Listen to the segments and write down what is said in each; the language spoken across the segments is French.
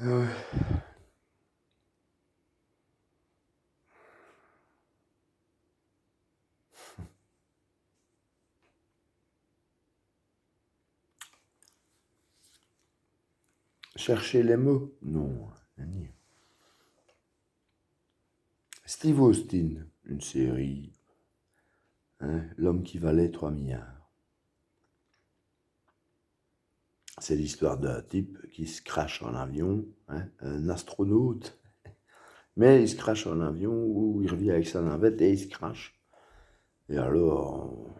Ouais. Chercher les mots? Non. Nanni. Steve Austin, une série, hein, L'homme qui valait 3 milliards. C'est l'histoire d'un type qui se crache en avion, hein, un astronaute, mais il se crache en avion ou il revient avec sa navette et il se crache. Et alors,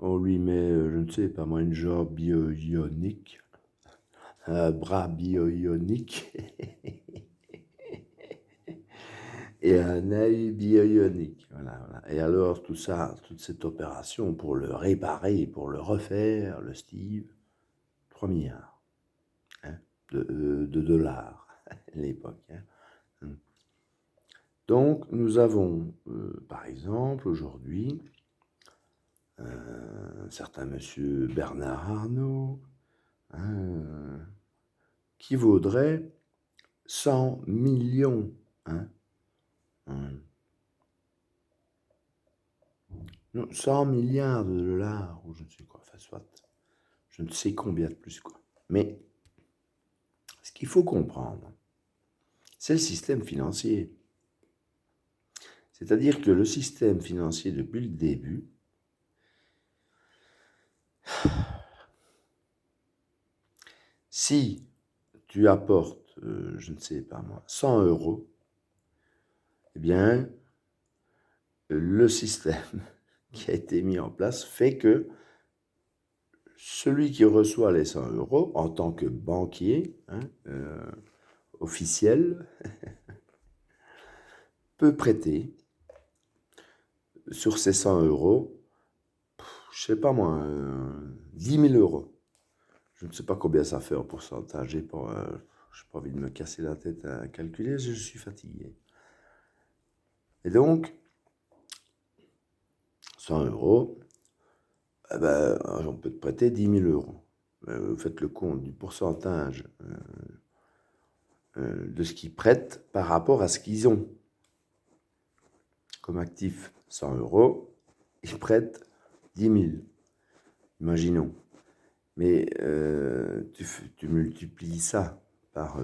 on lui met, je ne sais pas moi, une jambe bio-ionique, un bras bio-ionique et un œil bio-ionique. Voilà, voilà. Et alors, tout ça, toute cette opération pour le réparer, pour le refaire, le Steve, 3 milliards, hein, de dollars à l'époque. Hein. Donc, nous avons, par exemple, aujourd'hui, un certain monsieur Bernard Arnault, hein, qui vaudrait 100 millions. Hein, hein, non, 100 milliards de dollars, ou je ne sais quoi, enfin, soit, je ne sais combien de plus, quoi. Mais ce qu'il faut comprendre, c'est le système financier. C'est-à-dire que le système financier, depuis le début, si tu apportes, je ne sais pas moi, 100 euros, eh bien, le système qui a été mis en place fait que celui qui reçoit les 100 euros en tant que banquier, hein, officiel, peut prêter sur ces 100 euros, je sais pas moi, 10 000 euros. Je ne sais pas combien ça fait en pourcentage. J'ai pas envie de me casser la tête à calculer, je suis fatigué. Et donc, 100 euros, eh ben, on peut te prêter 10 000 euros. Vous faites le compte du pourcentage de ce qu'ils prêtent par rapport à ce qu'ils ont. Comme actif 100 euros, ils prêtent 10 000. Imaginons. Mais tu multiplies ça par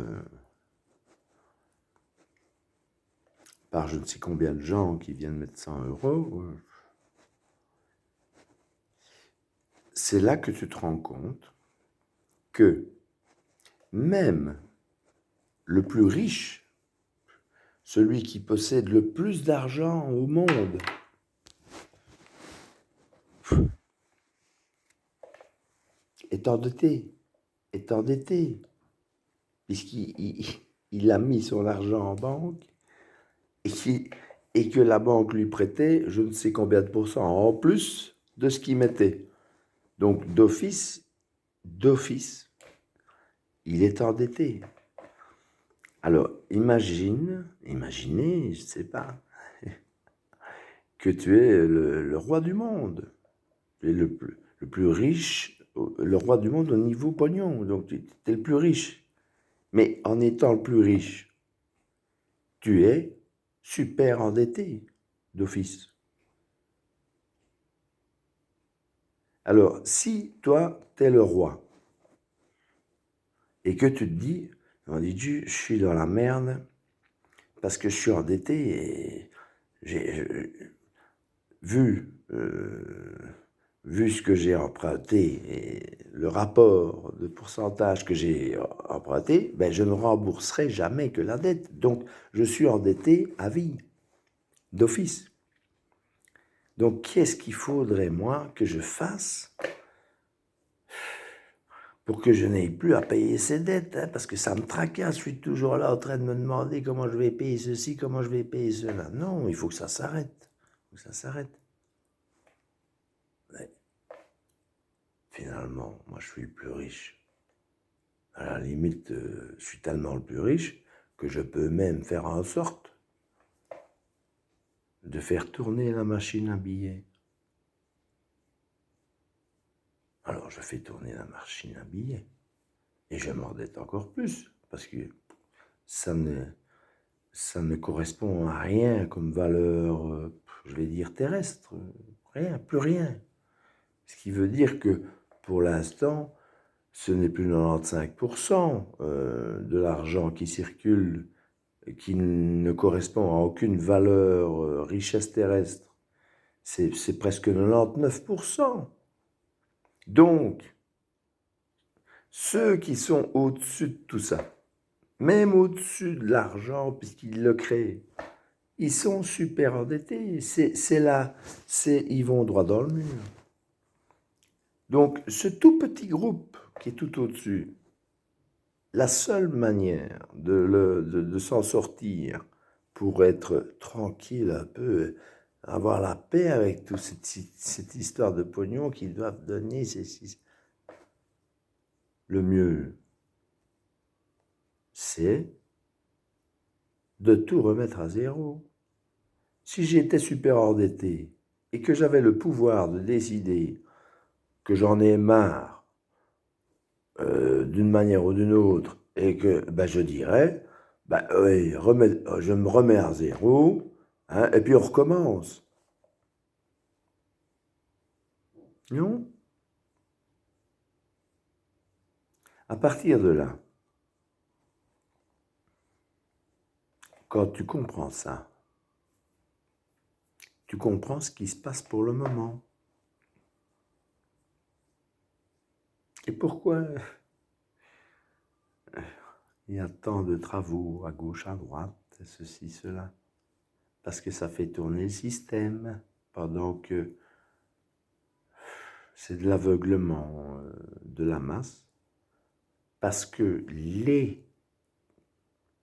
je ne sais combien de gens qui viennent mettre 100 euros. C'est là que tu te rends compte que même le plus riche, celui qui possède le plus d'argent au monde, est endetté, puisqu'il a mis son argent en banque et que la banque lui prêtait je ne sais combien de pourcents en plus de ce qu'il mettait. Donc d'office, il est endetté. Alors imaginez, je ne sais pas, que tu es le roi du monde, tu es le plus riche, le roi du monde au niveau pognon, donc tu es le plus riche. Mais en étant le plus riche, tu es super endetté d'office. Alors, si toi, tu es le roi, et que tu te dis, on dit, je suis dans la merde, parce que je suis endetté, et j'ai vu ce que j'ai emprunté, et le rapport de pourcentage que j'ai emprunté, ben, je ne rembourserai jamais que la dette. Donc, je suis endetté à vie, d'office. Donc, qu'est-ce qu'il faudrait, moi, que je fasse pour que je n'aie plus à payer ces dettes, hein, parce que ça me tracasse, je suis toujours là en train de me demander comment je vais payer ceci, comment je vais payer cela. Non, il faut que ça s'arrête. Il faut que ça s'arrête. Mais finalement, moi je suis le plus riche. À la limite, je suis tellement le plus riche que je peux même faire en sorte de faire tourner la machine à billets. Alors je fais tourner la machine à billets. Et je m'endette encore plus, parce que ça ne, ça ne correspond à rien comme valeur, je vais dire terrestre, rien, plus rien. Ce qui veut dire que pour l'instant, ce n'est plus 95% de l'argent qui circule qui ne correspond à aucune valeur, richesse terrestre. C'est presque 99%. Donc, ceux qui sont au-dessus de tout ça, même au-dessus de l'argent, puisqu'ils le créent, ils sont super endettés. C'est là, ils vont droit dans le mur. Donc, ce tout petit groupe qui est tout au-dessus, la seule manière de s'en sortir pour être tranquille un peu, avoir la paix avec toute cette histoire de pognon qu'ils doivent donner, le mieux, c'est de tout remettre à zéro. Si j'étais super endetté et que j'avais le pouvoir de décider que j'en ai marre d'une manière ou d'une autre et que je dirais, oui, je me remets à zéro, hein, et puis on recommence. Non? À partir de là, quand tu comprends ça, tu comprends ce qui se passe pour le moment. Et pourquoi il y a tant de travaux à gauche, à droite, ceci, cela? Parce que ça fait tourner le système, pendant que c'est de l'aveuglement de la masse, parce que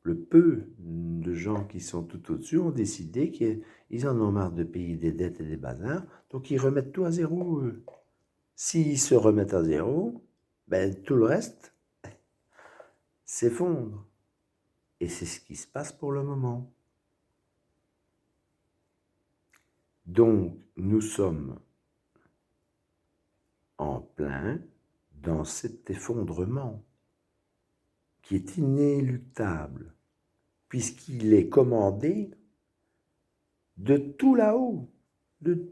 le peu de gens qui sont tout au-dessus ont décidé qu'ils en ont marre de payer des dettes et des bazars, donc ils remettent tout à zéro, eux. S'ils se remettent à zéro, tout le reste s'effondre. Et c'est ce qui se passe pour le moment. Donc, nous sommes en plein dans cet effondrement qui est inéluctable, puisqu'il est commandé de tout là-haut, de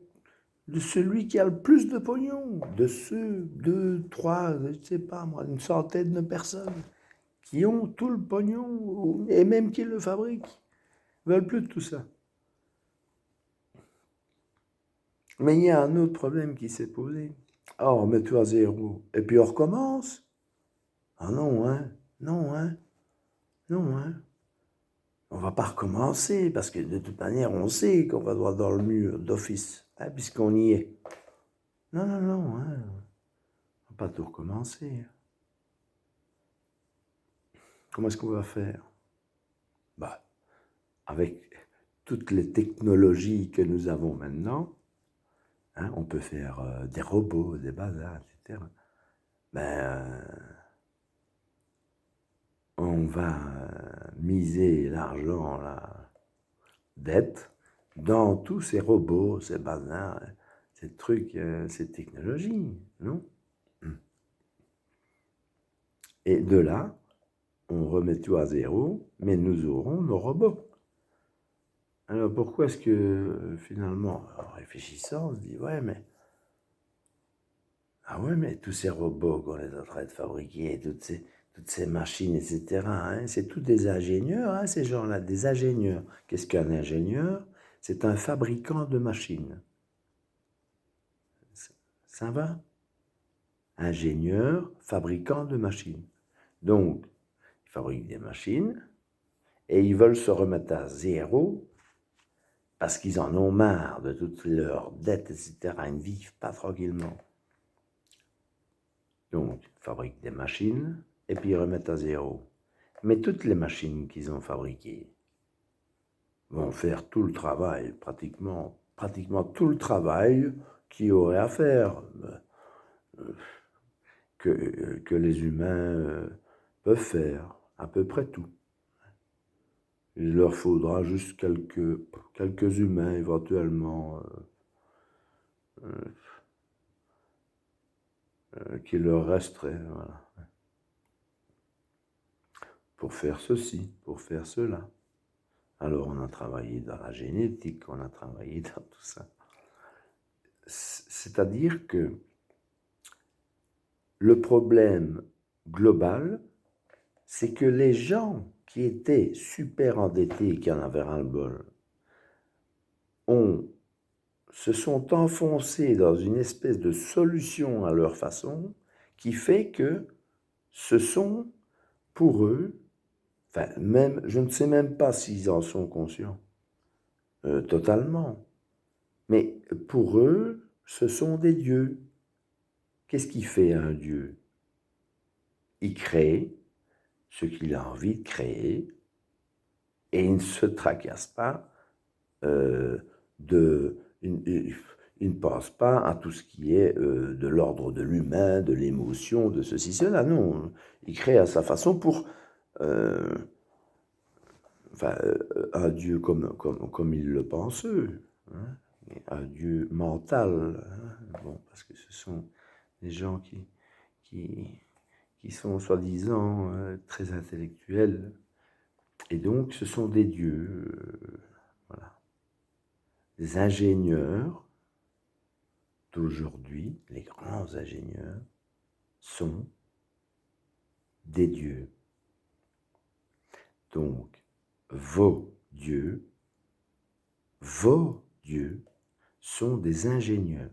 celui qui a le plus de pognon, de ceux, 2, 3, je ne sais pas moi, une centaine de personnes qui ont tout le pognon, et même qui le fabriquent, ne veulent plus de tout ça. Mais il y a un autre problème qui s'est posé. Oh, mets-toi à zéro, et puis on recommence. Ah non, hein, non, hein, non, hein. On va pas recommencer, parce que de toute manière, on sait qu'on va droit dans le mur d'office, hein, puisqu'on y est. Non, non, non, hein. On va pas tout recommencer. Comment est-ce qu'on va faire? Avec toutes les technologies que nous avons maintenant, hein, on peut faire des robots, des bazars, etc. On va miser l'argent, la dette, dans tous ces robots, ces bazars, ces trucs, ces technologies, non? Et de là, on remet tout à zéro, mais nous aurons nos robots. Alors pourquoi est-ce que finalement, en réfléchissant, on se dit, ouais, mais tous ces robots qu'on est en train de fabriquer, toutes ces machines, etc., hein, c'est tous des ingénieurs, hein, ces gens-là, des ingénieurs. Qu'est-ce qu'un ingénieur? C'est un fabricant de machines. Ça va? Ingénieur, fabricant de machines. Donc, ils fabriquent des machines et ils veulent se remettre à zéro parce qu'ils en ont marre de toutes leurs dettes, etc. Ils ne vivent pas tranquillement. Donc, ils fabriquent des machines et puis ils remettent à zéro. Mais toutes les machines qu'ils ont fabriquées vont faire tout le travail, pratiquement tout le travail qu'il y aurait à faire, que les humains peuvent faire, à peu près tout. Il leur faudra juste quelques humains éventuellement qui leur resteraient. Voilà. pour faire ceci, pour faire cela. Alors on a travaillé dans la génétique, on a travaillé dans tout ça. C'est-à-dire que le problème global, c'est que les gens qui étaient super endettés, qui en avaient ras-le-bol, se sont enfoncés dans une espèce de solution à leur façon qui fait que ce sont, pour eux, enfin, même, je ne sais même pas s'ils en sont conscients, totalement, mais pour eux, ce sont des dieux. Qu'est-ce qui fait un dieu? Il crée ce qu'il a envie de créer et il ne se tracasse pas il ne pense pas à tout ce qui est de l'ordre de l'humain, de l'émotion, de ceci, cela. Non, il crée à sa façon pour euh, un Dieu comme ils le pensent eux, hein, un Dieu mental, hein, bon, parce que ce sont des gens qui, qui sont soi-disant très intellectuels, et donc ce sont des dieux, voilà. Des ingénieurs d'aujourd'hui, les grands ingénieurs, sont des dieux. Donc, vos dieux sont des ingénieurs.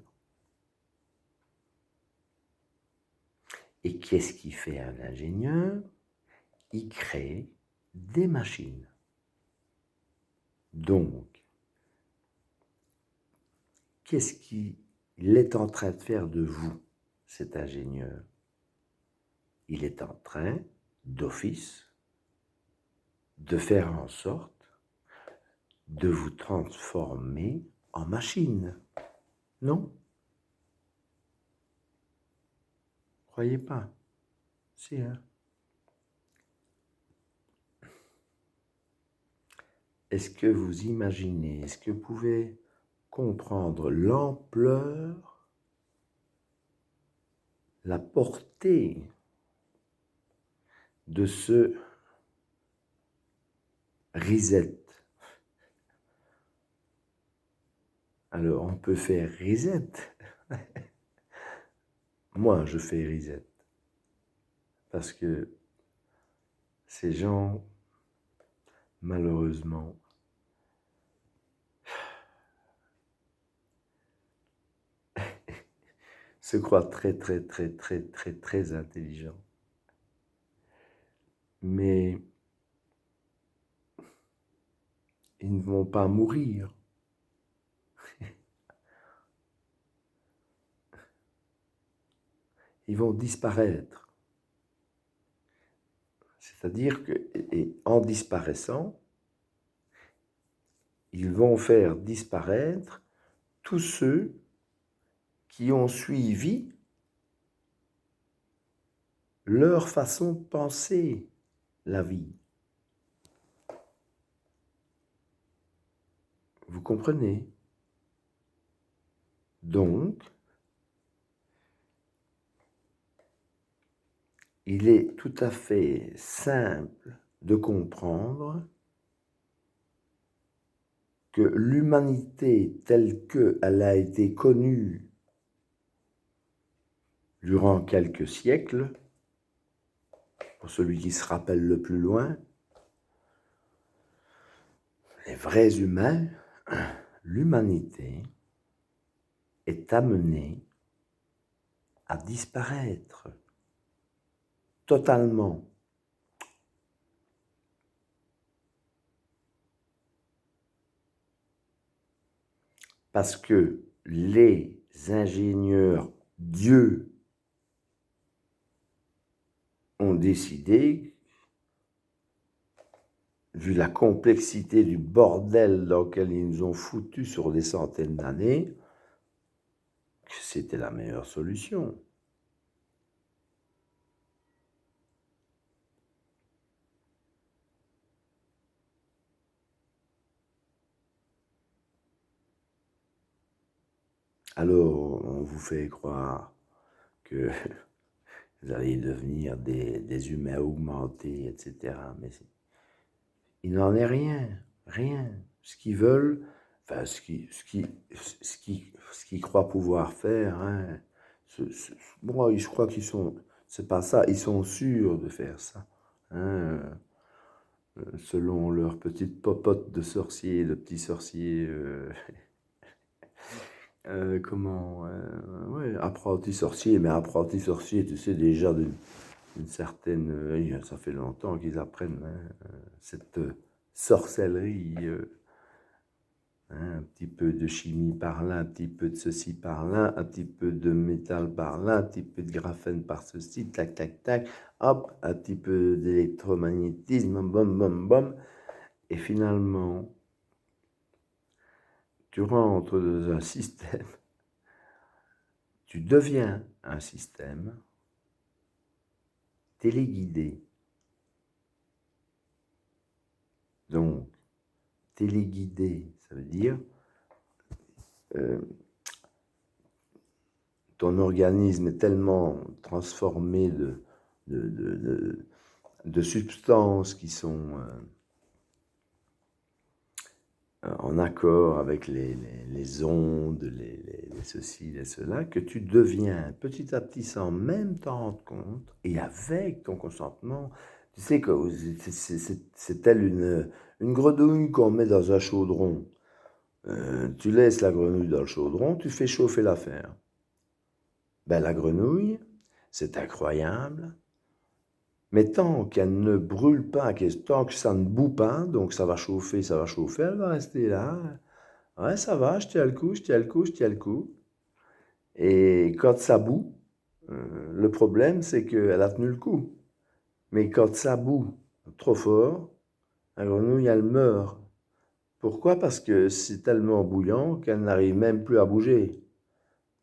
Et qu'est-ce qui fait un ingénieur? Il crée des machines. Donc, qu'est-ce qu'il est en train de faire de vous, cet ingénieur? Il est en train, d'office, de faire en sorte de vous transformer en machine. Non? Croyez pas. Si, hein? Est-ce que vous imaginez, est-ce que vous pouvez comprendre l'ampleur, la portée de ce reset? Alors, on peut faire reset. Moi, je fais reset. Parce que ces gens, malheureusement, se croient très, très, très, très, très, très intelligents. Mais ils ne vont pas mourir. Ils vont disparaître. C'est-à-dire que, et en disparaissant, ils vont faire disparaître tous ceux qui ont suivi leur façon de penser la vie. Vous comprenez? Donc, il est tout à fait simple de comprendre que l'humanité telle qu'elle a été connue durant quelques siècles, pour celui qui se rappelle le plus loin, les vrais humains, l'humanité est amenée à disparaître totalement. Parce que les ingénieurs dieux ont décidé, vu la complexité du bordel dans lequel ils nous ont foutus sur des centaines d'années, que c'était la meilleure solution. Alors, on vous fait croire que vous allez devenir des humains augmentés, etc. Mais il n'en est rien, rien. Ce qu'ils veulent, enfin, ce qu'ils croient pouvoir faire, hein, moi, je crois qu'ils sont, c'est pas ça, ils sont sûrs de faire ça, hein, selon leur petite popote de sorciers, de petits sorciers, ouais, apprenti sorcier, mais apprenti sorcier, tu sais, déjà d'une certaine, ça fait longtemps qu'ils apprennent, hein, cette sorcellerie, hein, un petit peu de chimie par là, un petit peu de ceci par là, un petit peu de métal par là, un petit peu de graphène par ceci, tac, tac, tac, hop, un petit peu d'électromagnétisme, bom, bom, bom, et finalement, tu rentres dans un système, tu deviens un système téléguidé. Donc, téléguidé, ça veut dire euh, ton organisme est tellement transformé de, de, de, de substances qui sont en accord avec les ondes, les ceci, les cela, que tu deviens petit à petit sans même t'en rendre compte, et avec ton consentement, tu sais que c'est tel une grenouille qu'on met dans un chaudron. Tu laisses la grenouille dans le chaudron, tu fais chauffer l'affaire. Ben, la grenouille, c'est incroyable, mais tant qu'elle ne brûle pas, tant que ça ne bout pas, donc ça va chauffer, elle va rester là. Ouais, ça va, je tiens le coup, je tiens le coup, je tiens le coup. Et quand ça bout, le problème, c'est qu'elle a tenu le coup. Mais quand ça bout trop fort, la grenouille, elle meurt. Pourquoi? Parce que c'est tellement bouillant qu'elle n'arrive même plus à bouger.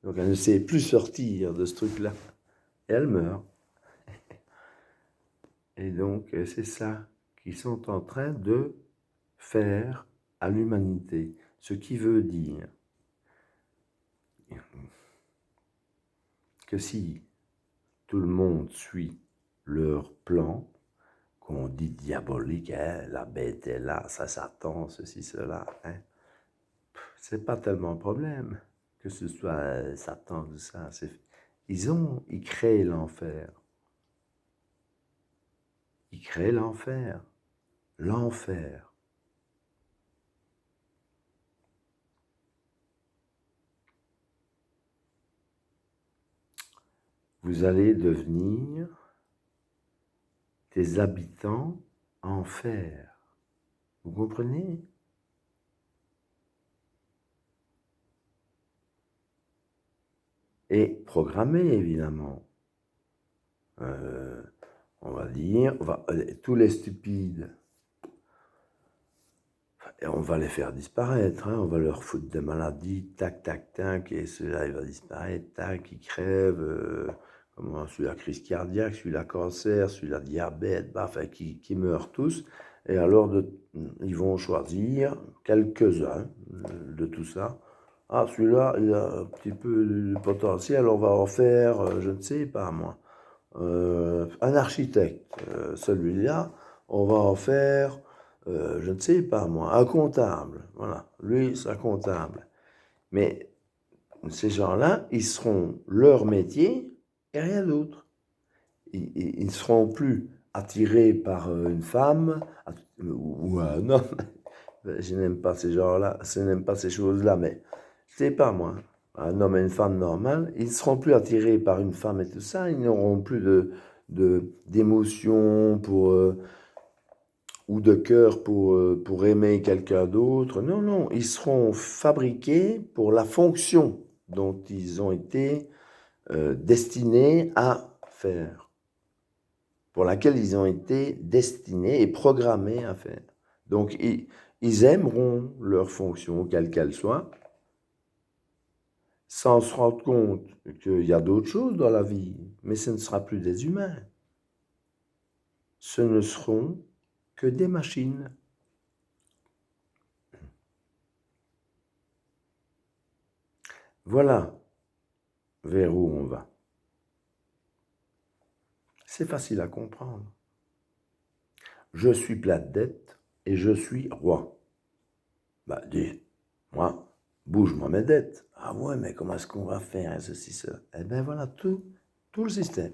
Donc elle ne sait plus sortir de ce truc-là. Et elle meurt. Et donc c'est ça qu'ils sont en train de faire à l'humanité. Ce qui veut dire que si tout le monde suit leur plan, qu'on dit diabolique, hein, la bête est là, ça Satan, ceci, cela, hein, c'est pas tellement un problème que ce soit Satan, tout ça. Ils créent l'enfer. Ils créent l'enfer. L'enfer. Vous allez devenir des habitants enfer. Vous comprenez? Et programmé, évidemment. On va dire, tous les stupides, et on va les faire disparaître, hein, on va leur foutre des maladies, tac, tac, tac, et celui-là, il va disparaître, tac, il crève, celui-là, crise cardiaque, celui-là, cancer, celui-là, diabète, bah, enfin, qui meurent tous. Et alors, ils vont choisir quelques-uns de tout ça. Ah, celui-là, il a un petit peu de potentiel, on va en faire, je ne sais pas moi, un architecte. Celui-là, on va en faire, je ne sais pas moi, un comptable. Voilà, lui, c'est un comptable. Mais ces gens-là, ils seront leur métier et rien d'autre. Ils ne seront plus attirés par une femme ou un homme. Je n'aime pas ces gens-là, je n'aime pas ces choses-là, mais je sais pas moi. Un homme et une femme normale, ils ne seront plus attirés par une femme et tout ça, ils n'auront plus d'émotion ou de cœur pour aimer quelqu'un d'autre. Non, non, ils seront fabriqués pour la fonction dont ils ont été destinés à faire, pour laquelle ils ont été destinés et programmés à faire. Donc, ils aimeront leur fonction, quelle qu'elle soit, sans se rendre compte qu'il y a d'autres choses dans la vie, mais ce ne sera plus des humains. Ce ne seront que des machines. Voilà vers où on va. C'est facile à comprendre. Je suis plein de dettes et je suis roi. Bah, dis, moi, bouge-moi mes dettes. Ah ouais, mais comment est-ce qu'on va faire, et ceci, cela? Eh bien voilà, tout le système.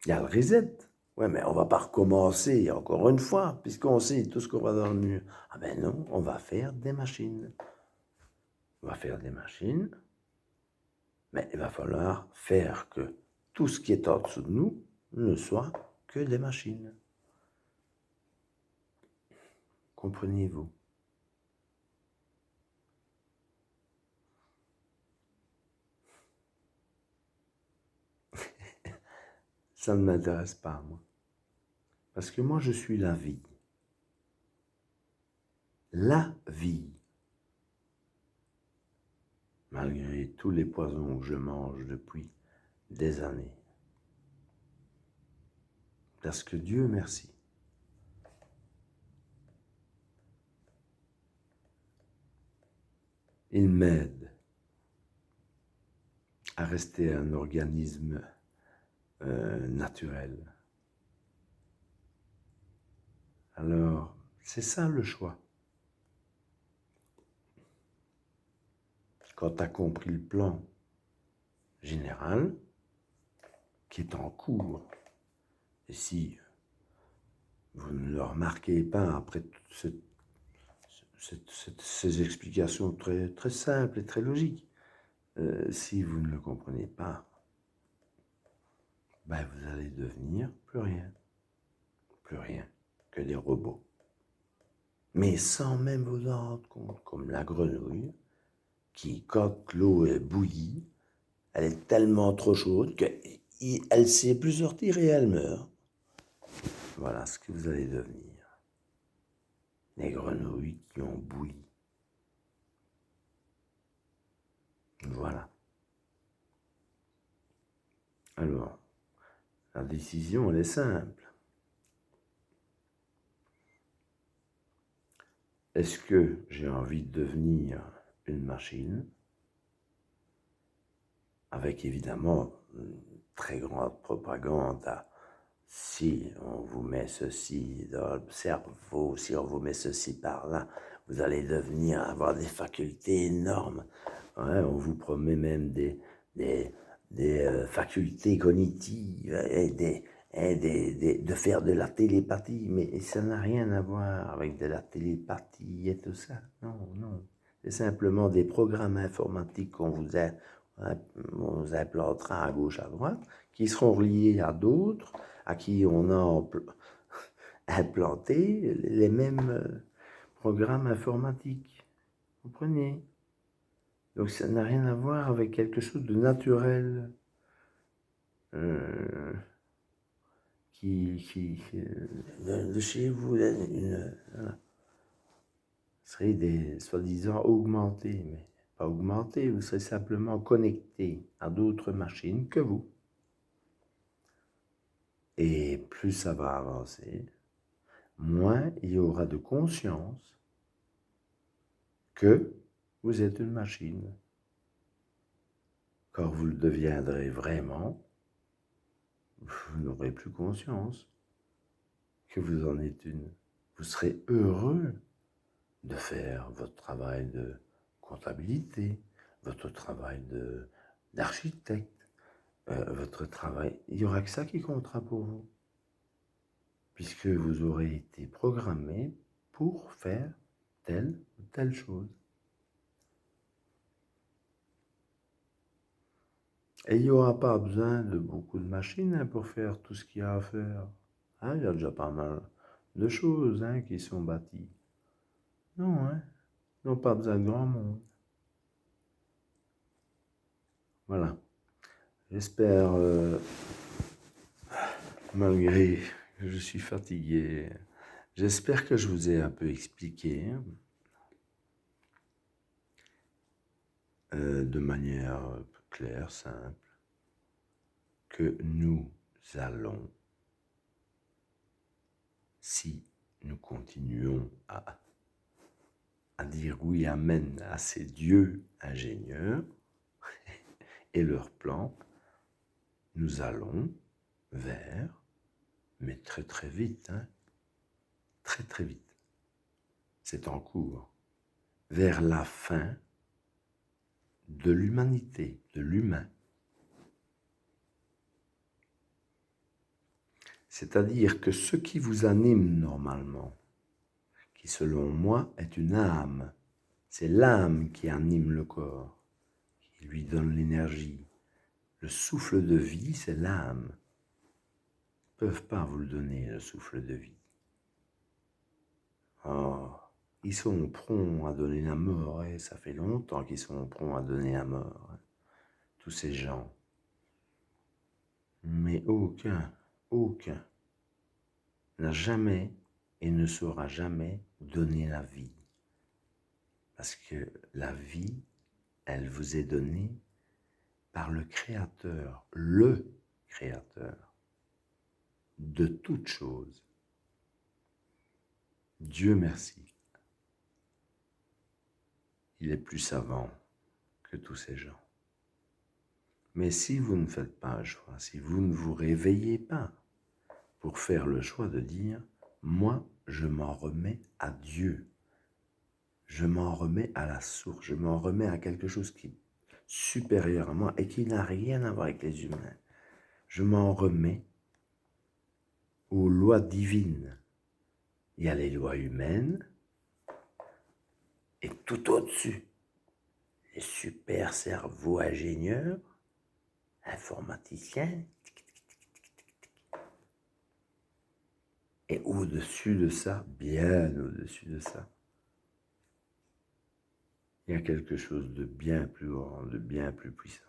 Il y a le reset. Ouais, mais on va pas recommencer encore une fois, puisqu'on sait tout ce qu'on va dans le mur. Ah ben non, on va faire des machines. On va faire des machines, mais il va falloir faire que tout ce qui est en dessous de nous ne soit que des machines. Comprenez-vous? Ça ne m'intéresse pas, moi. Parce que moi, je suis la vie. La vie. Malgré tous les poisons que je mange depuis des années. Parce que Dieu merci. Il m'aide à rester un organisme naturel. Alors, c'est ça le choix. Quand tu as compris le plan général qui est en cours, et si vous ne le remarquez pas après ces explications très, très simples et très logiques, si vous ne le comprenez pas, ben vous allez devenir plus rien que des robots. Mais sans même vous en rendre compte, comme la grenouille, qui, quand l'eau est bouillie, elle est tellement trop chaude qu'elle ne sait plus sortir et elle meurt. Voilà ce que vous allez devenir. Les grenouilles qui ont bouilli. Voilà. Alors, la décision, elle est simple. Est-ce que j'ai envie de devenir une machine, avec évidemment une très grande propagande à si on vous met ceci dans le cerveau, si on vous met ceci par là, vous allez devenir, avoir des facultés énormes. Ouais, on vous promet même des facultés cognitives de faire de la télépathie, mais ça n'a rien à voir avec de la télépathie et tout ça. Non, non. C'est simplement des programmes informatiques qu'on on vous implantera à gauche, à droite, qui seront reliés à d'autres, à qui on a implanté les mêmes programmes informatiques. Vous comprenez? Donc ça n'a rien à voir avec quelque chose de naturel euh, de chez vous. Voilà. Vous serez des soi-disant augmentés, mais pas augmentés, vous serez simplement connectés à d'autres machines que vous. Et plus ça va avancer, moins il y aura de conscience que vous êtes une machine. Quand vous le deviendrez vraiment, vous n'aurez plus conscience que vous en êtes une. Vous serez heureux de faire votre travail de comptabilité, votre travail d'architecte, votre travail. Il n'y aura que ça qui comptera pour vous, puisque vous aurez été programmé pour faire telle ou telle chose. Et il n'y aura pas besoin de beaucoup de machines pour faire tout ce qu'il y a à faire. Il y a déjà pas mal de choses qui sont bâties. Non, ils n'ont pas besoin de grand monde. Voilà. J'espère, malgré que je suis fatigué, j'espère que je vous ai un peu expliqué de manière claire, simple, que nous allons, si nous continuons à à dire oui, amen à ces dieux ingénieurs et leurs plans, nous allons vers, mais très très vite, hein, très très vite, c'est en cours, vers la fin de l'humanité, de l'humain. C'est-à-dire que ce qui vous anime normalement, qui selon moi est une âme, c'est l'âme qui anime le corps, qui lui donne l'énergie. Le souffle de vie, c'est l'âme. Ils ne peuvent pas vous le donner, le souffle de vie. Oh, ils sont prompts à donner la mort, et ça fait longtemps qu'ils sont prompts à donner la mort, hein, tous ces gens. Mais aucun n'a jamais et ne saura jamais donner la vie. Parce que la vie, elle vous est donnée par le Créateur de toutes choses. Dieu merci. Il est plus savant que tous ces gens. Mais si vous ne faites pas un choix, si vous ne vous réveillez pas pour faire le choix de dire « Moi, je m'en remets à Dieu. Je m'en remets à la source. Je m'en remets à quelque chose qui est supérieur à moi et qui n'a rien à voir avec les humains. Je m'en remets aux lois divines. Il y a les lois humaines et tout au-dessus, les super cerveaux ingénieurs, informaticiens. Et au-dessus de ça, bien au-dessus de ça, il y a quelque chose de bien plus grand, de bien plus puissant.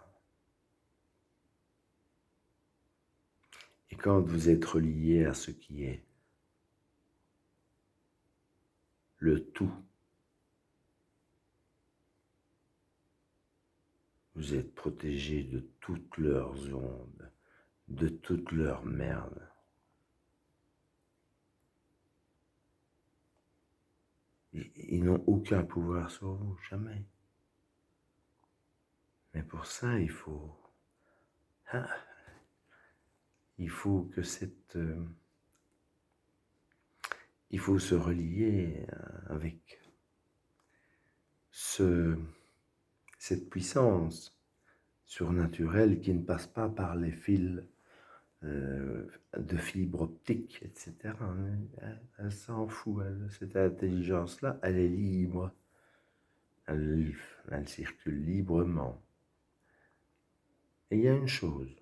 Et quand vous êtes relié à ce qui est le tout, vous êtes protégé de toutes leurs ondes, de toutes leurs merdes. Ils n'ont aucun pouvoir sur vous, jamais. Mais pour ça, il faut que il faut se relier avec cette puissance surnaturelle qui ne passe pas par les fils de fibres optiques, etc. Elle s'en fout, cette intelligence-là, elle est libre. Elle circule librement. Et il y a une chose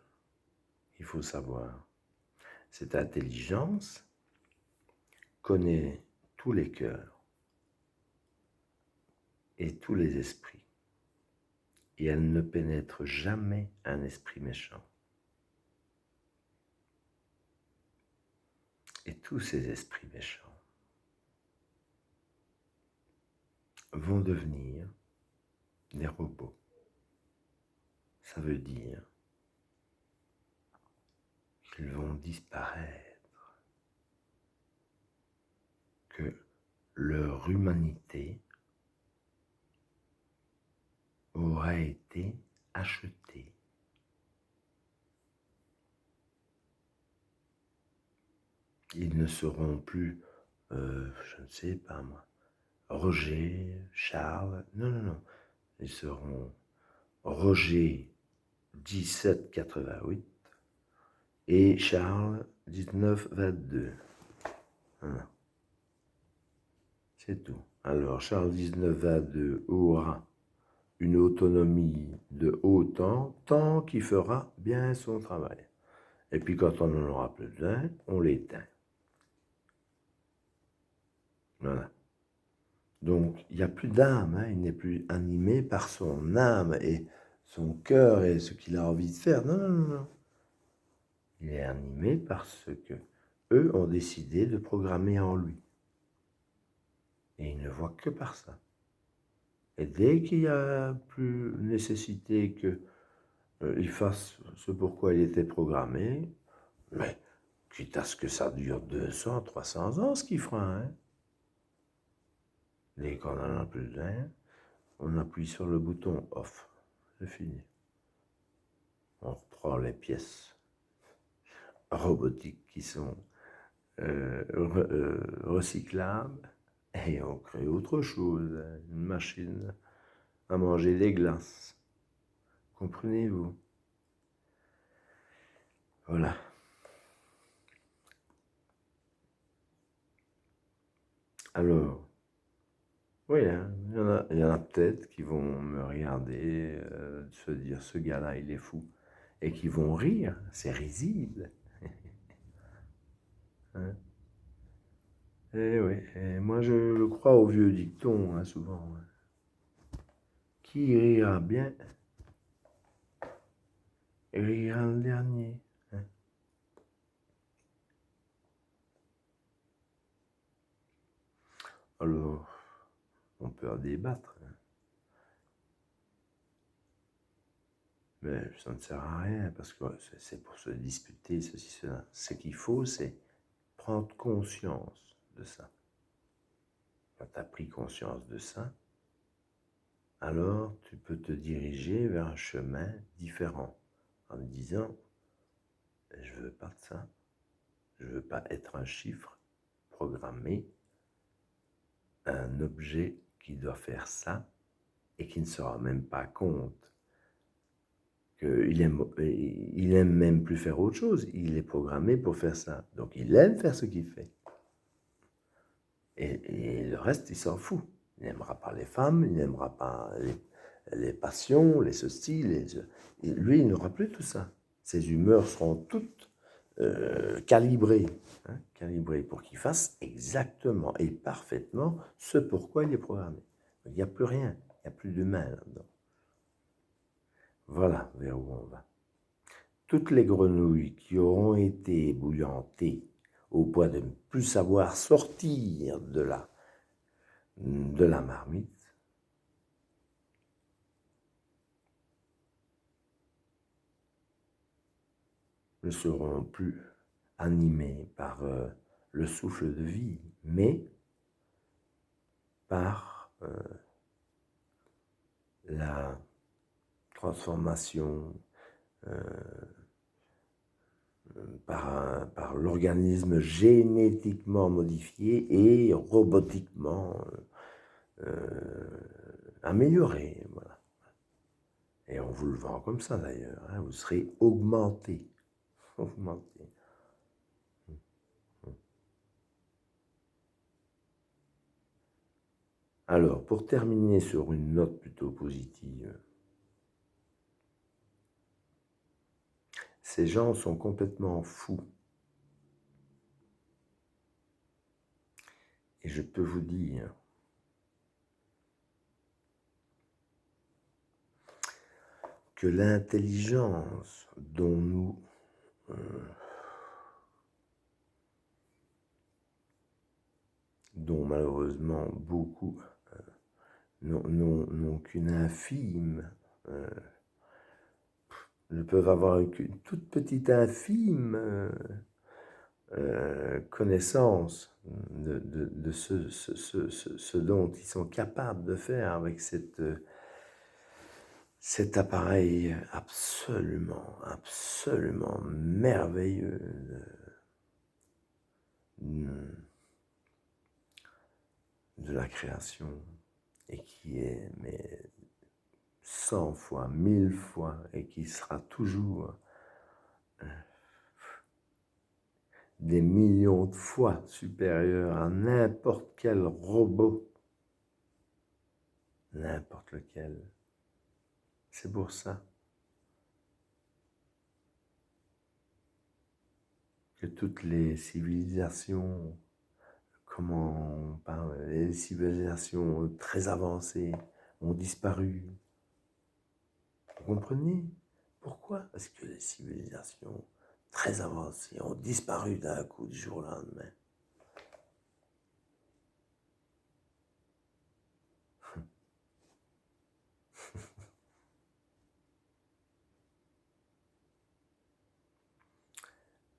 qu'il faut savoir. Cette intelligence connaît tous les cœurs et tous les esprits. Et elle ne pénètre jamais un esprit méchant. Et tous ces esprits méchants vont devenir des robots. Ça veut dire qu'ils vont disparaître, que leur humanité aura été achetée. Ils ne seront plus, je ne sais pas moi, Roger, Charles, non. Ils seront Roger 1788 et Charles 1922. Voilà. C'est tout. Alors Charles 1922 aura une autonomie de autant, tant qu'il fera bien son travail. Et puis quand on n'en aura plus besoin, on l'éteint. Voilà. Donc, il n'y a plus d'âme, hein, il n'est plus animé par son âme et son cœur et ce qu'il a envie de faire. Non. Il est animé par ce que eux ont décidé de programmer en lui. Et il ne voit que par ça. Et dès qu'il n'y a plus nécessité qu'il fasse ce pourquoi il était programmé, mais quitte à ce que ça dure 200, 300 ans, ce qu'il fera, hein. Dès qu'on en a plus d'un, on appuie sur le bouton off. C'est fini. On reprend les pièces robotiques qui sont recyclables et on crée autre chose, une machine à manger des glaces. Comprenez-vous? Voilà. Alors, oui, hein, il y en a peut-être qui vont me regarder, se dire ce gars-là, il est fou, et qui vont rire, c'est risible. Hein. Et oui, et moi je crois au vieux dicton, hein, souvent. Hein. Qui rira bien, rira le dernier. Hein. Alors, on peut en débattre, hein. Mais ça ne sert à rien, parce que c'est pour se disputer, ceci, cela. Ce qu'il faut, c'est prendre conscience de ça. Quand tu as pris conscience de ça, alors tu peux te diriger vers un chemin différent en me disant, je ne veux pas de ça, je ne veux pas être un chiffre programmé, un objet qui doit faire ça et qui ne se rend même pas compte qu'il aime même plus faire autre chose, il est programmé pour faire ça, donc il aime faire ce qu'il fait. Et le reste, il s'en fout. Il n'aimera pas les femmes, il n'aimera pas les passions, les ceci, lui, il n'aura plus tout ça. Ses humeurs seront toutes calibrées, hein, calibrées pour qu'il fasse exactement et parfaitement ce pourquoi il est programmé. Il n'y a plus rien, il n'y a plus d'humain là-dedans. Voilà vers où on va. Toutes les grenouilles qui auront été ébouillantées au point de ne plus savoir sortir de la marmite, ne seront plus animés par le souffle de vie, mais par la transformation, par l'organisme génétiquement modifié et robotiquement amélioré. Voilà. Et on vous le vend comme ça d'ailleurs, hein, vous serez augmenté. Augmenté. Alors, pour terminer sur une note plutôt positive, ces gens sont complètement fous. Et je peux vous dire que l'intelligence dont malheureusement beaucoup n'ont qu'une infime, ne peuvent avoir qu'une toute petite infime connaissance de ce dont ils sont capables de faire avec cet appareil absolument, absolument merveilleux de la création et qui est mais 100 fois, 1000 fois et qui sera toujours des millions de fois supérieur à n'importe quel robot, n'importe lequel. C'est pour ça que toutes les civilisations, comment on parle, les civilisations très avancées ont disparu. Vous comprenez? Pourquoi? Parce que les civilisations très avancées ont disparu d'un coup du jour au lendemain.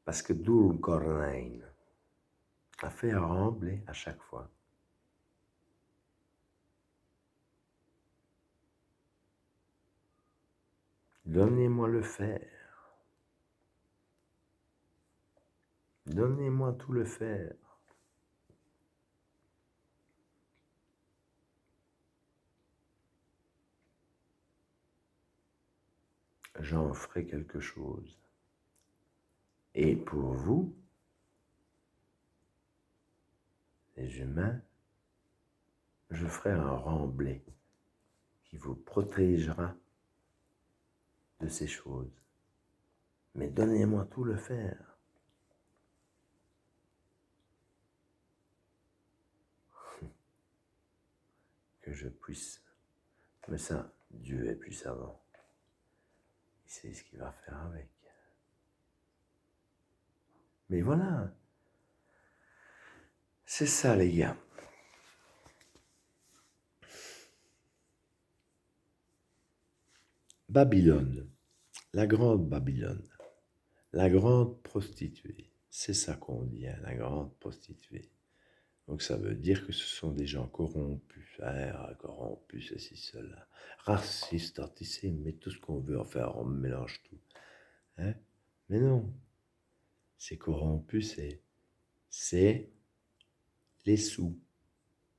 Parce que Dulcornein a fait rembler à chaque fois. Donnez-moi le fer. Donnez-moi tout le fer. J'en ferai quelque chose. Et pour vous, les humains, je ferai un remblai qui vous protégera de ces choses. Mais donnez-moi tout le fer. Que je puisse. Mais ça, Dieu est plus savant. Il sait ce qu'il va faire avec. Mais voilà. C'est ça, les gars. Babylone. La grande Babylone. La grande prostituée. C'est ça qu'on dit, hein, la grande prostituée. Donc ça veut dire que ce sont des gens corrompus, corrompus, ceci, cela, racistes, antisémites, mais tout ce qu'on veut en faire, on mélange tout. Hein? Mais non, c'est corrompu, c'est les sous,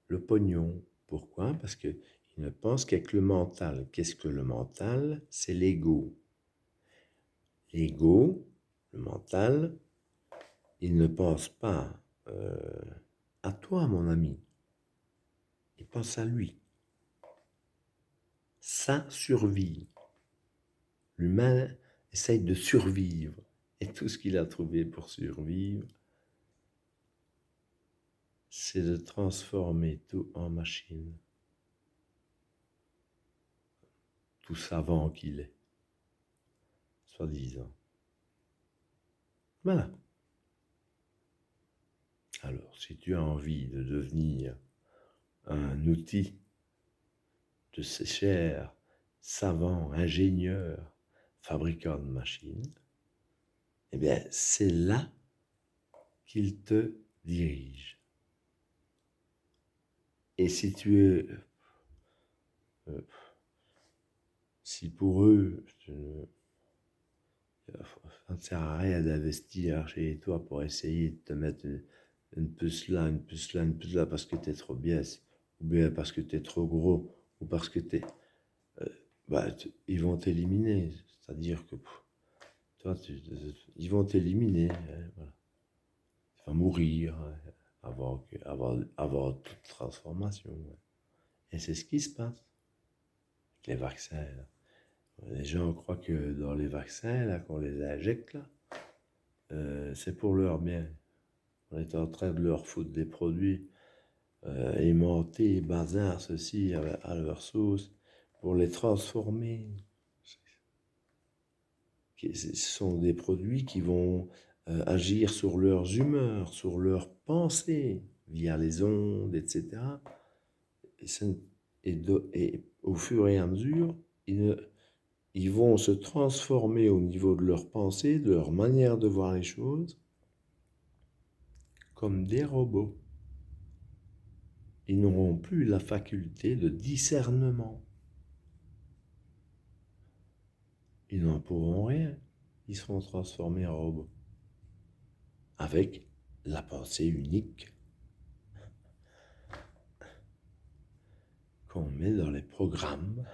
le pognon. Pourquoi? Parce qu'ils ne pensent qu'avec le mental. Qu'est-ce que le mental? C'est l'ego. L'ego, le mental, il ne pense pas à toi, mon ami. Il pense à lui. Sa survie. L'humain essaye de survivre. Et tout ce qu'il a trouvé pour survivre, c'est de transformer tout en machine. Tout savant qu'il est, soi-disant. Voilà. Alors, si tu as envie de devenir un outil de ces chers savants, ingénieurs, fabricants de machines, eh bien, c'est là qu'il te dirige. Et si tu es... si pour eux, ça ne sert à rien d'investir chez toi pour essayer de te mettre une puce là, une puce là, une puce là parce que tu es trop biaise, ou bien parce que tu es trop gros, ou parce que tu es... ils vont t'éliminer. C'est-à-dire que toi, ils vont t'éliminer. Hein, voilà. Tu vas mourir avant toute transformation. Ouais. Et c'est ce qui se passe avec les vaccins. Là. Les gens croient que dans les vaccins, là, qu'on les injecte, là, c'est pour leur bien. On est en train de leur foutre des produits aimantés, bazar, ceci, à leur sauce, pour les transformer. Ce sont des produits qui vont agir sur leurs humeurs, sur leurs pensées, via les ondes, etc. Et au fur et à mesure, ils vont se transformer au niveau de leurs pensées, de leur manière de voir les choses, comme des robots. Ils n'auront plus la faculté de discernement. Ils n'en pourront rien. Ils seront transformés en robots. Avec la pensée unique qu'on met dans les programmes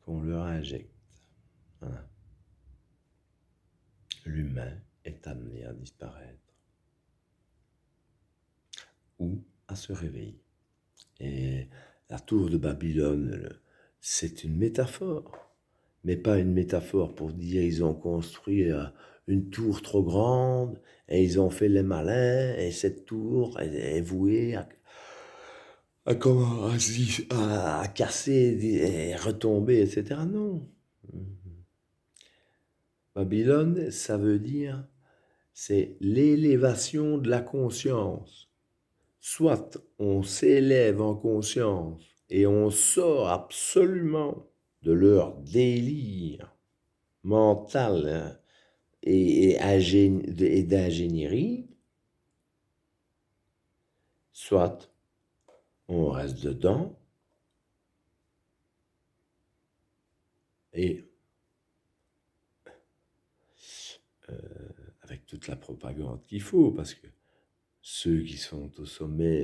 qu'on leur injecte. Voilà. L'humain est amené à disparaître ou à se réveiller. Et la tour de Babylone, c'est une métaphore, mais pas une métaphore pour dire ils ont construit une tour trop grande et ils ont fait les malins et cette tour est vouée à casser et retomber, etc. Non. Babylone, ça veut dire, c'est l'élévation de la conscience. Soit on s'élève en conscience et on sort absolument de leur délire mental et d'ingénierie, soit on reste dedans et toute la propagande qu'il faut, parce que ceux qui sont au sommet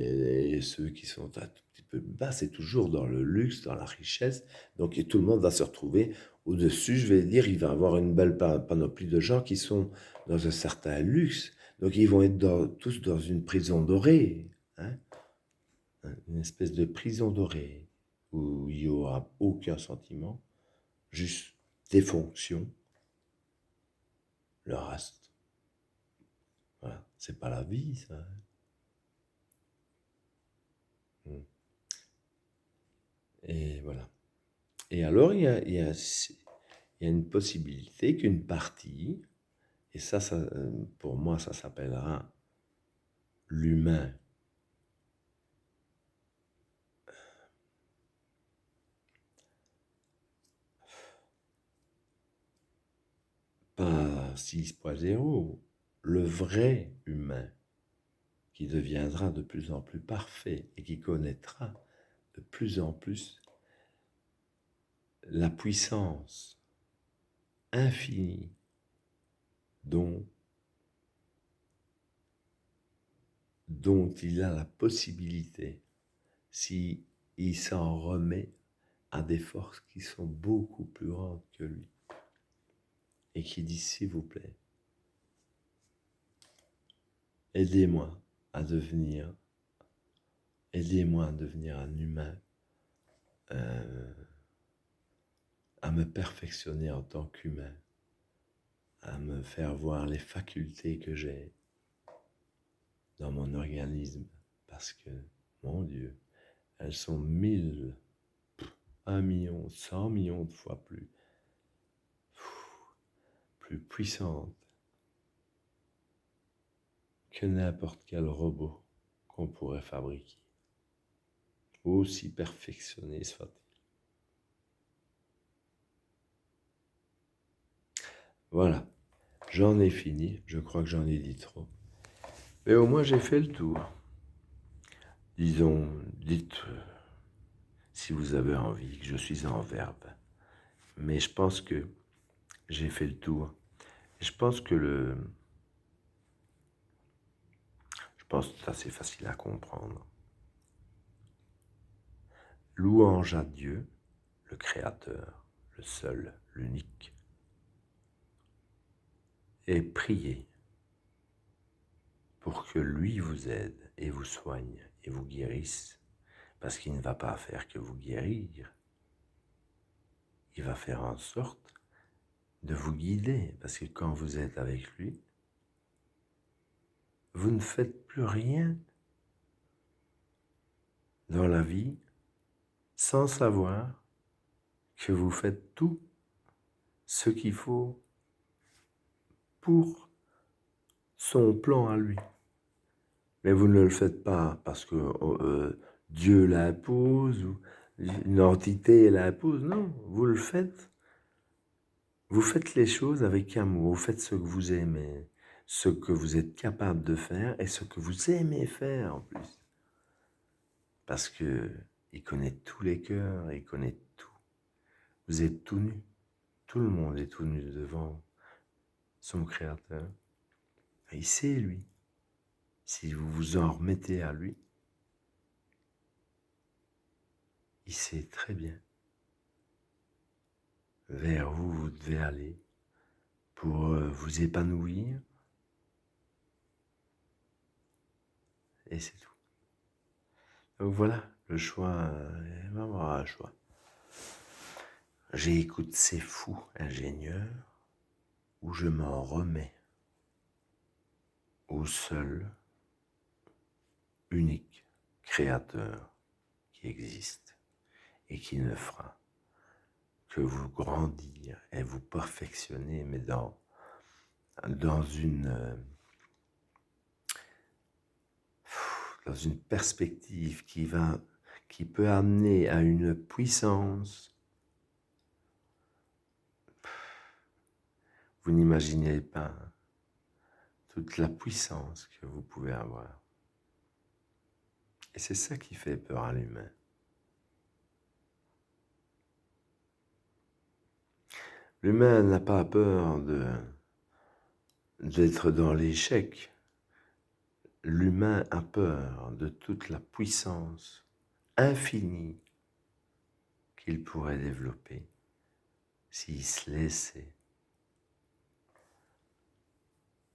et ceux qui sont un tout petit peu bas, c'est toujours dans le luxe, dans la richesse. Donc et tout le monde va se retrouver au-dessus, je vais dire, il va y avoir une belle panoplie de gens qui sont dans un certain luxe. Donc ils vont être tous dans une prison dorée, hein, une espèce de prison dorée, où il n'y aura aucun sentiment, juste des fonctions, le reste. Voilà. C'est pas la vie, ça. Hein. Et voilà. Et alors, il y a une possibilité qu'une partie, et pour moi, ça s'appellera l'humain, pas 6.0, le vrai humain, qui deviendra de plus en plus parfait et qui connaîtra de plus en plus la puissance infinie dont il a la possibilité, si il s'en remet à des forces qui sont beaucoup plus grandes que lui, et qui dit, s'il vous plaît, aidez-moi à devenir, un humain, à me perfectionner en tant qu'humain, à me faire voir les facultés que j'ai dans mon organisme, parce que, mon Dieu, elles sont 1000, 1 million, 100 millions de fois plus puissantes que n'importe quel robot qu'on pourrait fabriquer, aussi perfectionné soit-il. Voilà, j'en ai fini, je crois que j'en ai dit trop. Mais au moins j'ai fait le tour. Disons, dites si vous avez envie que je suis en verbe. Mais je pense que j'ai fait le tour. Je pense que c'est assez facile à comprendre. Louange à Dieu, le Créateur, le seul, l'unique. Et priez pour que lui vous aide et vous soigne et vous guérisse, parce qu'il ne va pas faire que vous guérir, il va faire en sorte de vous guider, parce que quand vous êtes avec lui, vous ne faites plus rien dans la vie sans savoir que vous faites tout ce qu'il faut pour son plan à lui. Mais vous ne le faites pas parce que Dieu l'impose ou une entité l'impose. Non, vous le faites. Vous faites les choses avec amour. Vous faites ce que vous aimez, ce que vous êtes capable de faire et ce que vous aimez faire en plus. Parce que il connaît tous les cœurs, il connaît tout. Vous êtes tout nu. Tout le monde est tout nu devant son Créateur. Il sait, lui. Si vous vous en remettez à lui, il sait très bien vers où vous devez aller pour vous épanouir. Et c'est tout. Donc voilà, le choix, il va y avoir un choix. J'écoute ces fous ingénieurs ou je m'en remets au seul, unique créateur qui existe et qui ne fera que vous grandir et vous perfectionner, mais dans une perspective qui peut amener à une puissance. Vous n'imaginez pas toute la puissance que vous pouvez avoir. Et c'est ça qui fait peur à l'humain. L'humain n'a pas peur d'être dans l'échec. L'humain a peur de toute la puissance infinie qu'il pourrait développer s'il se laissait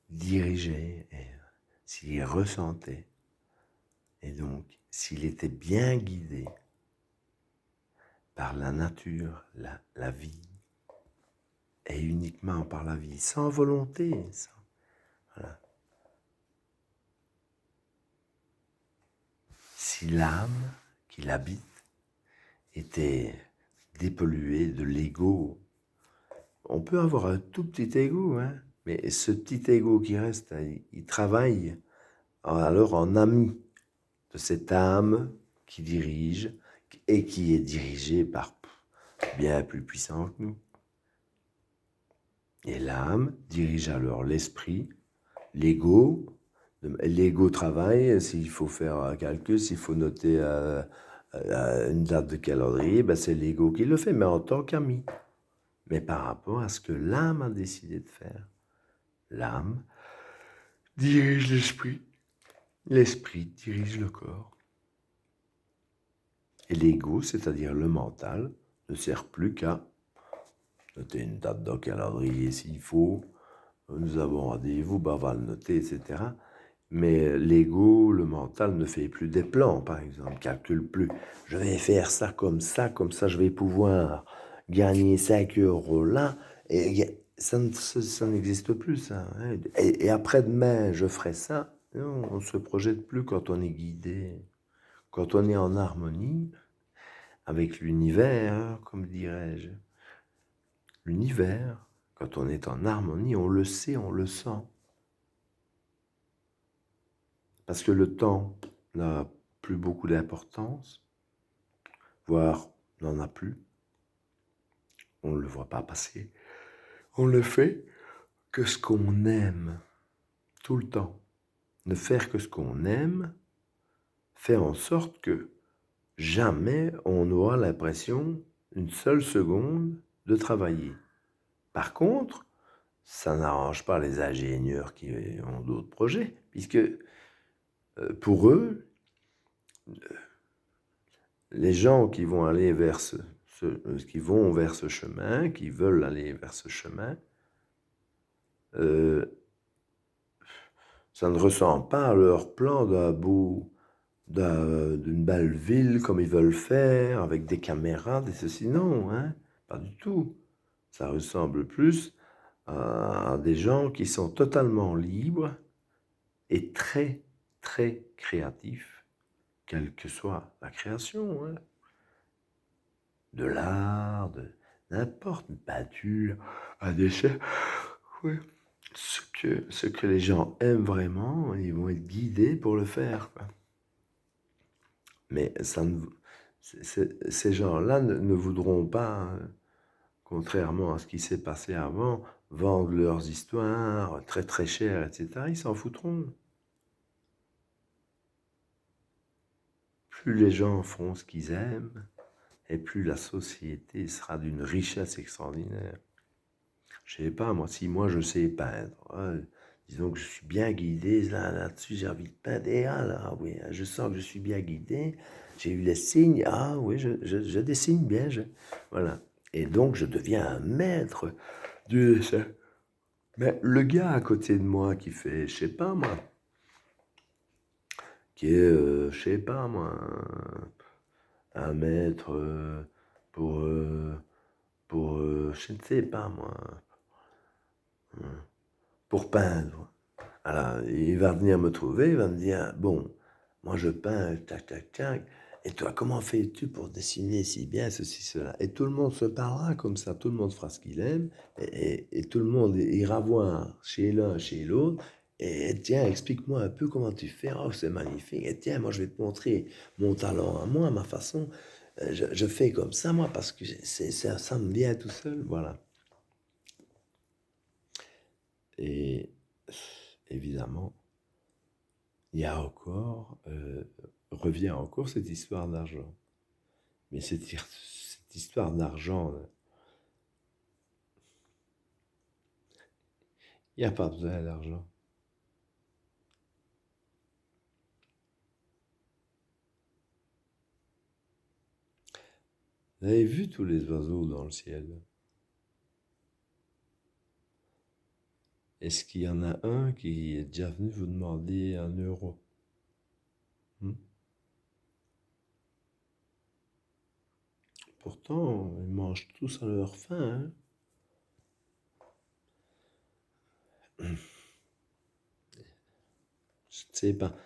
diriger et s'il ressentait, et donc s'il était bien guidé par la nature, la vie, et uniquement par la vie, sans volonté. Voilà. Si l'âme qui l'habite était dépolluée de l'ego, on peut avoir un tout petit ego, hein, mais ce petit ego qui reste, il travaille alors en ami de cette âme qui dirige et qui est dirigée par bien plus puissant que nous. Et l'âme dirige alors l'esprit, l'ego. L'ego travaille, s'il faut faire un calcul, s'il faut noter une date de calendrier, ben c'est l'ego qui le fait, mais en tant qu'ami. Mais par rapport à ce que l'âme a décidé de faire. L'âme dirige l'esprit, l'esprit dirige le corps. Et l'ego, c'est-à-dire le mental, ne sert plus qu'à noter une date dans le calendrier s'il faut, nous avons rendez-vous, ben on va le noter, etc. Mais l'ego, le mental ne fait plus des plans, par exemple, calcule plus. Je vais faire ça, comme ça je vais pouvoir gagner 5 euros là. Et ça n'existe plus, ça. Hein. Et après-demain, je ferai ça. Non, on ne se projette plus quand on est guidé, quand on est en harmonie avec l'univers, comme dirais-je. L'univers, quand on est en harmonie, on le sait, on le sent. Parce que le temps n'a plus beaucoup d'importance, voire n'en a plus. On ne le voit pas passer. On ne fait que ce qu'on aime, tout le temps. Ne faire que ce qu'on aime fait en sorte que jamais on n'aura l'impression, une seule seconde, de travailler. Par contre, ça n'arrange pas les ingénieurs qui ont d'autres projets, puisque pour eux, les gens qui vont aller vers qui vont vers ce chemin, qui veulent aller vers ce chemin, ça ne ressemble pas à leur plan d'une belle ville comme ils veulent faire, avec des caméras, des ceci, non, hein, pas du tout. Ça ressemble plus à des gens qui sont totalement libres et très, très créatifs, quelle que soit la création, hein. De l'art, de n'importe, une peinture, un dessin. Oui. Ce que les gens aiment vraiment, ils vont être guidés pour le faire, quoi. Mais ça ne, ces gens-là ne voudront pas, contrairement à ce qui s'est passé avant, vendre leurs histoires très très chères, etc. Ils s'en foutront. Plus les gens feront ce qu'ils aiment, et plus la société sera d'une richesse extraordinaire. Je sais pas, moi, si moi je sais peindre, disons que je suis bien guidé là-dessus, j'ai envie de peindre, et ah là, oui, je sens que je suis bien guidé, j'ai eu les signes, ah oui, je dessine bien, voilà. Et donc je deviens un maître du dessin. Mais le gars à côté de moi qui fait, je sais pas moi, qui est, je sais pas moi, un maître pour, je ne sais pas moi, pour peindre. Alors, il va venir me trouver, il va me dire, bon, moi je peins, tac, tac, tac, et toi, comment fais-tu pour dessiner si bien, ceci, cela? Et tout le monde se parlera comme ça, tout le monde fera ce qu'il aime, et tout le monde ira voir chez l'un, chez l'autre, et tiens, explique-moi un peu comment tu fais, oh, c'est magnifique, et tiens, moi je vais te montrer mon talent à moi, ma façon, je fais comme ça, moi, parce que ça me vient tout seul, voilà. Et évidemment, il y a encore, revient encore cette histoire d'argent. Mais cette histoire d'argent, Il n'y a pas besoin d'argent. Vous avez vu tous les oiseaux dans le ciel? Est-ce qu'il y en a un qui est déjà venu vous demander 1 euro? Hmm. Pourtant, ils mangent tous à leur faim, hein? Je ne sais pas.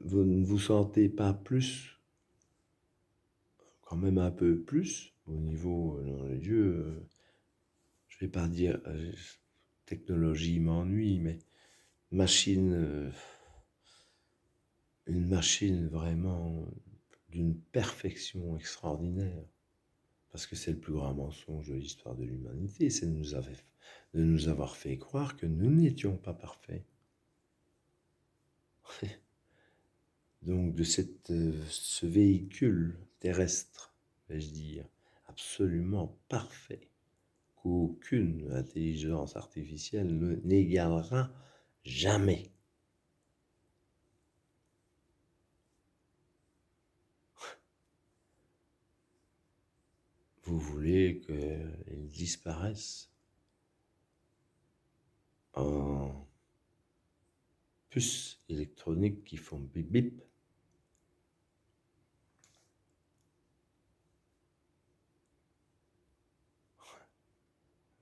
Vous ne vous sentez pas plus, quand même un peu plus, au niveau dans les yeux, je vais pas dire technologie m'ennuie, mais machine, une machine vraiment d'une perfection extraordinaire. Parce que c'est le plus grand mensonge de l'histoire de l'humanité, c'est de nous avoir fait croire que nous n'étions pas parfaits. Donc de ce véhicule terrestre, vais-je dire, absolument parfait, qu'aucune intelligence artificielle n'égalera jamais. Vous voulez qu'il disparaisse en puces électroniques qui font bip bip?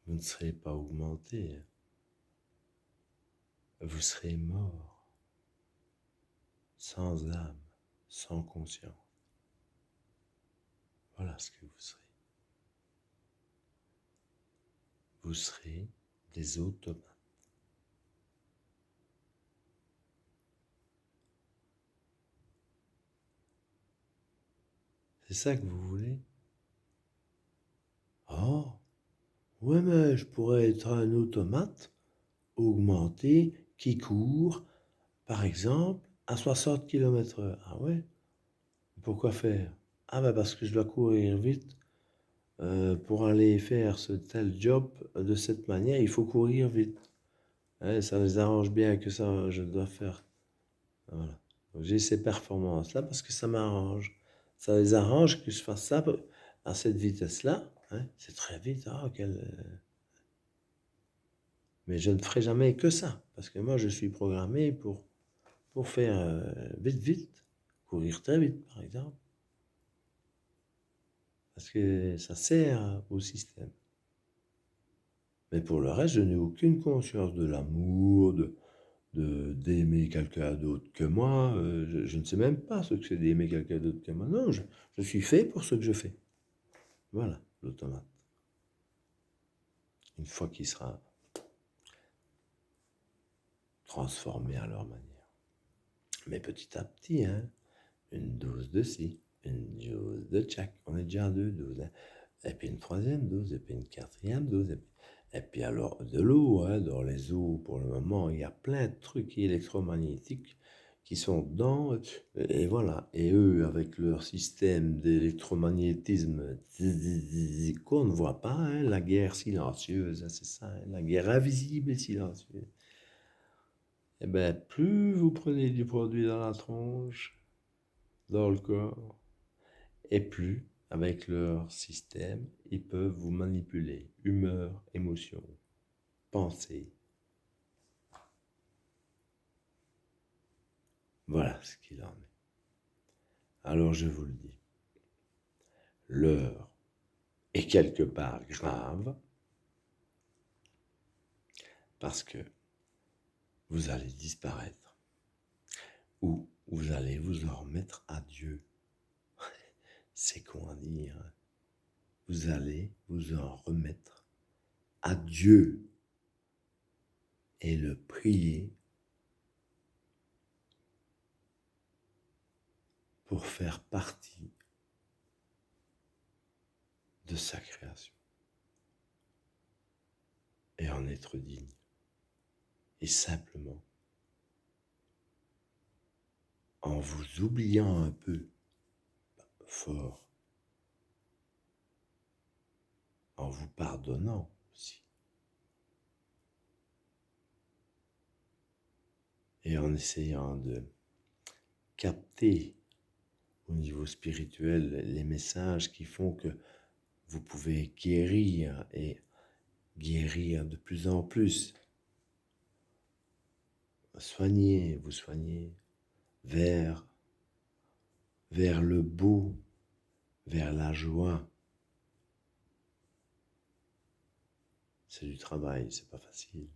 Vous ne serez pas augmenté, vous serez mort, sans âme, sans conscience. Voilà ce que vous serez. Vous serez des automates. C'est ça que vous voulez? Oh, ouais, mais je pourrais être un automate augmenté qui court, par exemple, à 60 km/h. Ah ouais? Pourquoi faire? Ah ben parce que je dois courir vite. Pour aller faire ce tel job de cette manière, il faut courir vite. Ouais, ça les arrange bien que ça, je dois faire. Voilà. Donc j'ai ces performances-là parce que ça m'arrange. Ça les arrange que je fasse ça à cette vitesse-là. Hein. C'est très vite. Ah, mais je ne ferai jamais que ça. Parce que moi, je suis programmé pour faire vite, vite. Courir très vite, par exemple. Parce que ça sert au système. Mais pour le reste, je n'ai aucune conscience de l'amour, d'aimer quelqu'un d'autre que moi. Je ne sais même pas ce que c'est d'aimer quelqu'un d'autre que moi. Non, je suis fait pour ce que je fais. Voilà, l'automate. Une fois qu'il sera transformé à leur manière. Mais petit à petit, hein, une dose de ci, une dose de tchac. On est déjà à 2 doses. Hein. Et puis une troisième dose, et puis une quatrième dose. Et puis alors de l'eau, hein, dans les eaux, pour le moment, il y a plein de trucs électromagnétiques qui sont dedans. Et voilà. Et eux, avec leur système d'électromagnétisme qu'on ne voit pas, hein, la guerre silencieuse, hein, c'est ça, hein, la guerre invisible et silencieuse. Eh bien, plus vous prenez du produit dans la tronche, dans le corps, et plus, avec leur système, ils peuvent vous manipuler. Humeur, émotion, pensée. Voilà ce qu'il en est. Alors je vous le dis, l'heure est quelque part grave parce que vous allez disparaître ou vous allez vous en remettre à Dieu. C'est con à dire. Hein. Vous allez vous en remettre à Dieu et le prier pour faire partie de sa création et en être digne. Et simplement, en vous oubliant un peu fort, en vous pardonnant aussi, et en essayant de capter au niveau spirituel les messages qui font que vous pouvez guérir et guérir de plus en plus. Vous soignez vers le beau, vers la joie. C'est du travail, c'est pas facile.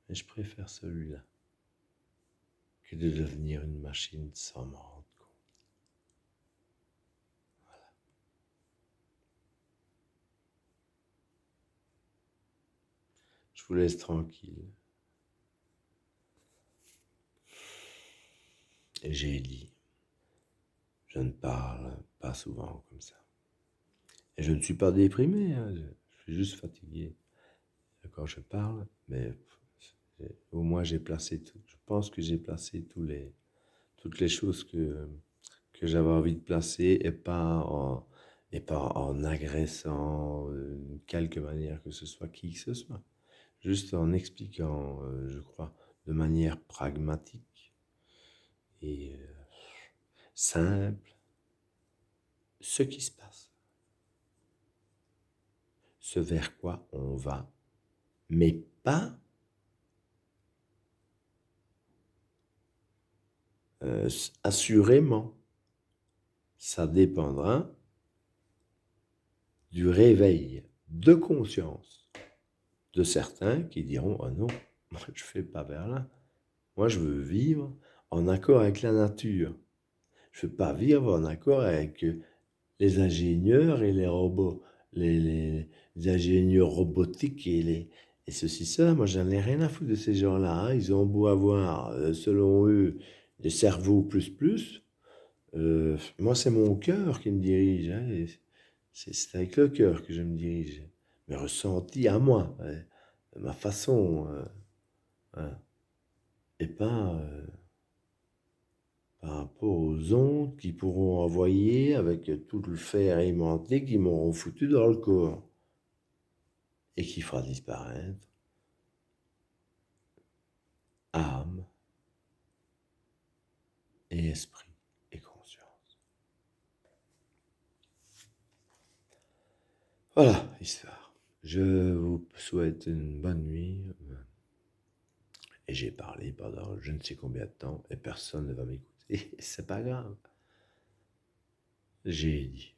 Mais je préfère celui-là que de devenir une machine sans m'en rendre compte. Je vous laisse tranquille. Et j'ai dit, je ne parle pas souvent comme ça. Et je ne suis pas déprimé, hein, je suis juste fatigué quand je parle, mais au moins j'ai placé tout. Je pense que j'ai placé toutes les choses que j'avais envie de placer et pas en agressant de quelque manière que ce soit qui que ce soit. Juste en expliquant, je crois, de manière pragmatique et simple ce qui se passe, ce vers quoi on va, mais pas assurément. Ça dépendra du réveil de conscience de certains qui diront « Ah non, moi je ne fais pas vers là. Moi je veux vivre en accord avec la nature. Je ne veux pas vivre en accord avec les ingénieurs et les robots, les ingénieurs robotiques et ceci, ça. Moi j'en ai rien à foutre de ces gens-là. Hein. Ils ont beau avoir, selon eux, des cerveaux plus. Moi, c'est mon cœur qui me dirige. Hein, et c'est avec le cœur que je me dirige. Mes ressentis à moi, hein, ma façon, hein, et pas par rapport aux ondes qui pourront envoyer avec tout le fer aimanté qui m'auront foutu dans le corps et qui fera disparaître âme et esprit et conscience. Voilà, histoire. Je vous souhaite une bonne nuit. Et j'ai parlé pendant je ne sais combien de temps et personne ne va m'écouter. C'est pas grave. J'ai dit.